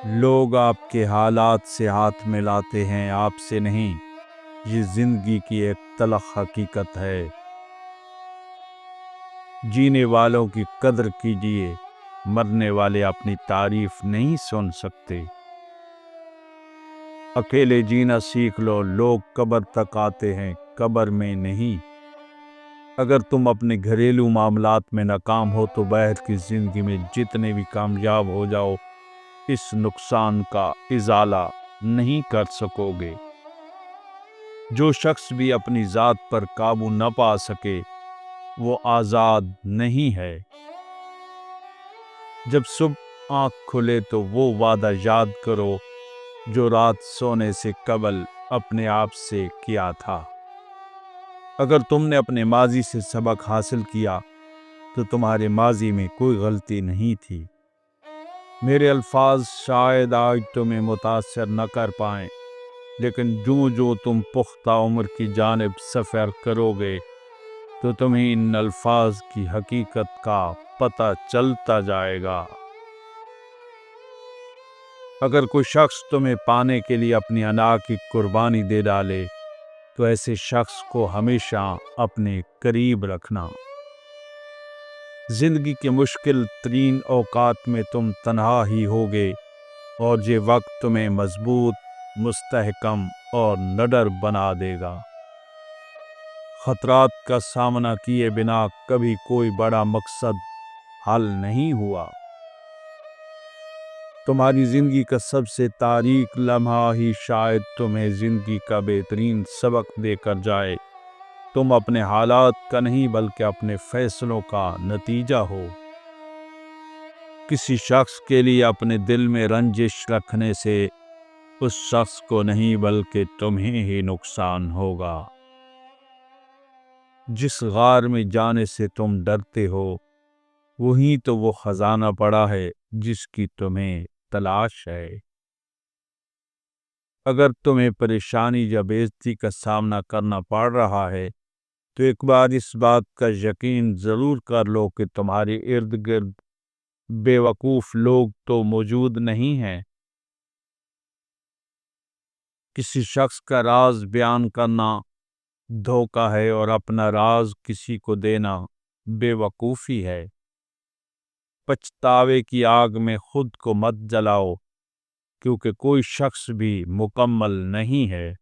لوگ آپ کے حالات سے ہاتھ ملاتے ہیں، آپ سے نہیں۔ یہ زندگی کی ایک تلخ حقیقت ہے۔ جینے والوں کی قدر کیجیے، مرنے والے اپنی تعریف نہیں سن سکتے۔ اکیلے جینا سیکھ لو، لوگ قبر تک آتے ہیں، قبر میں نہیں۔ اگر تم اپنے گھریلو معاملات میں ناکام ہو تو باہر کی زندگی میں جتنے بھی کامیاب ہو جاؤ، اس نقصان کا ازالہ نہیں کر سکو گے۔ جو شخص بھی اپنی ذات پر قابو نہ پا سکے وہ آزاد نہیں ہے۔ جب صبح آنکھ کھلے تو وہ وعدہ یاد کرو جو رات سونے سے قبل اپنے آپ سے کیا تھا۔ اگر تم نے اپنے ماضی سے سبق حاصل کیا تو تمہارے ماضی میں کوئی غلطی نہیں تھی۔ میرے الفاظ شاید آج تمہیں متاثر نہ کر پائیں، لیکن جو تم پختہ عمر کی جانب سفر کرو گے تو تمہیں ان الفاظ کی حقیقت کا پتہ چلتا جائے گا۔ اگر کوئی شخص تمہیں پانے کے لیے اپنی انا کی قربانی دے ڈالے تو ایسے شخص کو ہمیشہ اپنے قریب رکھنا۔ زندگی کے مشکل ترین اوقات میں تم تنہا ہی ہوگے اور یہ وقت تمہیں مضبوط، مستحکم اور نڈر بنا دے گا۔ خطرات کا سامنا کیے بنا کبھی کوئی بڑا مقصد حل نہیں ہوا۔ تمہاری زندگی کا سب سے تاریک لمحہ ہی شاید تمہیں زندگی کا بہترین سبق دے کر جائے۔ تم اپنے حالات کا نہیں بلکہ اپنے فیصلوں کا نتیجہ ہو۔ کسی شخص کے لیے اپنے دل میں رنجش رکھنے سے اس شخص کو نہیں بلکہ تمہیں ہی نقصان ہوگا۔ جس غار میں جانے سے تم ڈرتے ہو وہیں تو وہ خزانہ پڑا ہے جس کی تمہیں تلاش ہے۔ اگر تمہیں پریشانی یا بے عزتی کا سامنا کرنا پڑ رہا ہے تو ایک بار اس بات کا یقین ضرور کر لو کہ تمہارے ارد گرد بے وقوف لوگ تو موجود نہیں ہیں۔ کسی شخص کا راز بیان کرنا دھوکہ ہے اور اپنا راز کسی کو دینا بے وقوفی ہے۔ پچھتاوے کی آگ میں خود کو مت جلاؤ، کیونکہ کوئی شخص بھی مکمل نہیں ہے۔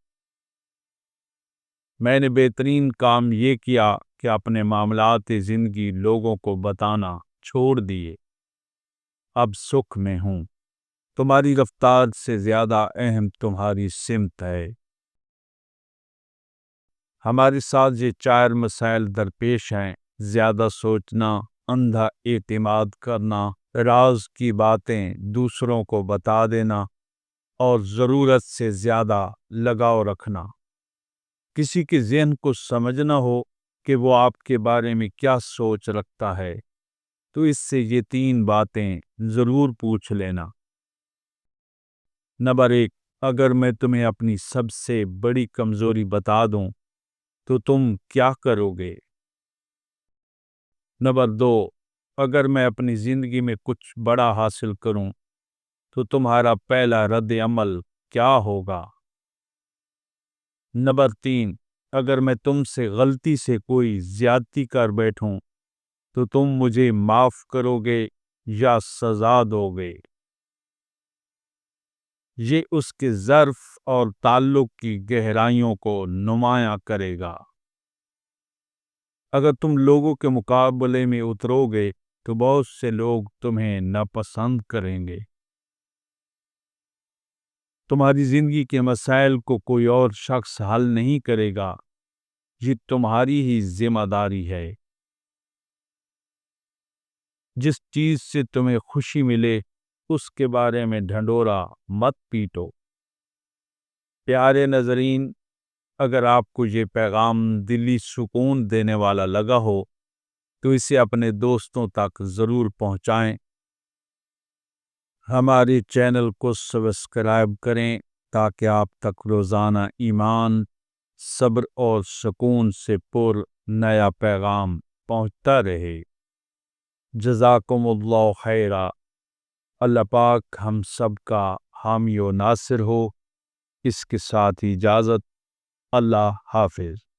میں نے بہترین کام یہ کیا کہ اپنے معاملات زندگی لوگوں کو بتانا چھوڑ دیے۔ اب سکھ میں ہوں۔ تمہاری رفتار سے زیادہ اہم تمہاری سمت ہے۔ ہمارے ساتھ یہ 4 مسائل درپیش ہیں: زیادہ سوچنا، اندھا اعتماد کرنا، راز کی باتیں دوسروں کو بتا دینا اور ضرورت سے زیادہ لگاؤ رکھنا۔ کسی کے ذہن کو سمجھنا ہو کہ وہ آپ کے بارے میں کیا سوچ رکھتا ہے تو اس سے یہ 3 باتیں ضرور پوچھ لینا۔ نمبر 1، اگر میں تمہیں اپنی سب سے بڑی کمزوری بتا دوں تو تم کیا کرو گے؟ نمبر 2، اگر میں اپنی زندگی میں کچھ بڑا حاصل کروں تو تمہارا پہلا رد عمل کیا ہوگا؟ نمبر 3، اگر میں تم سے غلطی سے کوئی زیادتی کر بیٹھوں تو تم مجھے معاف کرو گے یا سزا دو گے؟ یہ اس کے ظرف اور تعلق کی گہرائیوں کو نمایاں کرے گا۔ اگر تم لوگوں کے مقابلے میں اترو گے تو بہت سے لوگ تمہیں ناپسند کریں گے۔ تمہاری زندگی کے مسائل کو کوئی اور شخص حل نہیں کرے گا، یہ تمہاری ہی ذمہ داری ہے۔ جس چیز سے تمہیں خوشی ملے اس کے بارے میں ڈھنڈورا مت پیٹو۔ پیارے ناظرین، اگر آپ کو یہ پیغام دلی سکون دینے والا لگا ہو تو اسے اپنے دوستوں تک ضرور پہنچائیں۔ ہمارے چینل کو سبسکرائب کریں تاکہ آپ تک روزانہ ایمان، صبر اور سکون سے پر نیا پیغام پہنچتا رہے۔ جزاکم اللہ خیرہ۔ اللہ پاک ہم سب کا حامی و ناصر ہو۔ اس کے ساتھ اجازت۔ اللہ حافظ۔